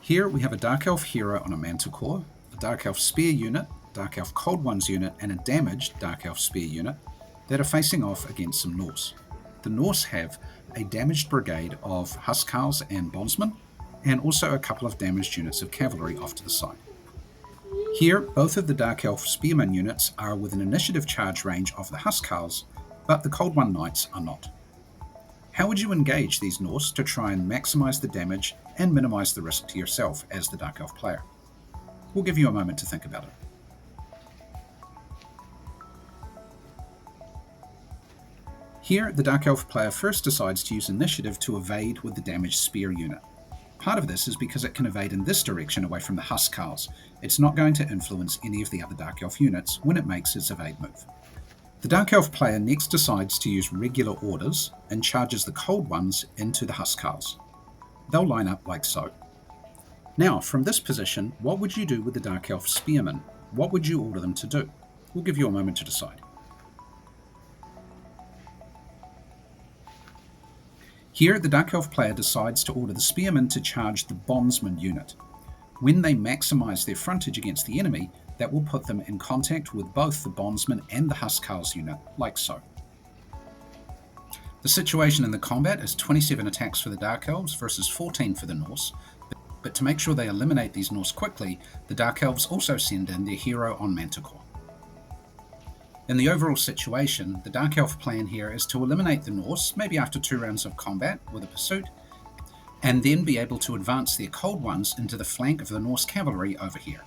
Here we have a Dark Elf hero on a Manticore, a Dark Elf spear unit, Dark Elf Cold Ones unit, and a damaged Dark Elf spear unit that are facing off against some Norse. The Norse have a damaged brigade of Huskarls and Bondsmen, and also a couple of damaged units of cavalry off to the side. Here, both of the Dark Elf Spearman units are within initiative charge range of the Huskarls, but the Cold One Knights are not. How would you engage these Norse to try and maximize the damage and minimize the risk to yourself as the Dark Elf player? We'll give you a moment to think about it. Here, the Dark Elf player first decides to use initiative to evade with the damaged spear unit. Part of this is because it can evade in this direction away from the Huskarls. It's not going to influence any of the other Dark Elf units when it makes its evade move. The Dark Elf player next decides to use regular orders and charges the Cold Ones into the Huskarls. They'll line up like so. Now, from this position, what would you do with the Dark Elf Spearmen? What would you order them to do? We'll give you a moment to decide. Here, the Dark Elf player decides to order the Spearmen to charge the Bondsman unit. When they maximize their frontage against the enemy, that will put them in contact with both the Bondsman and the Huskarls unit, like so. The situation in the combat is 27 attacks for the Dark Elves versus 14 for the Norse, but to make sure they eliminate these Norse quickly, the Dark Elves also send in their hero on Manticore. In the overall situation, the Dark Elf plan here is to eliminate the Norse, maybe after 2 rounds of combat with a pursuit, and then be able to advance their Cold Ones into the flank of the Norse cavalry over here.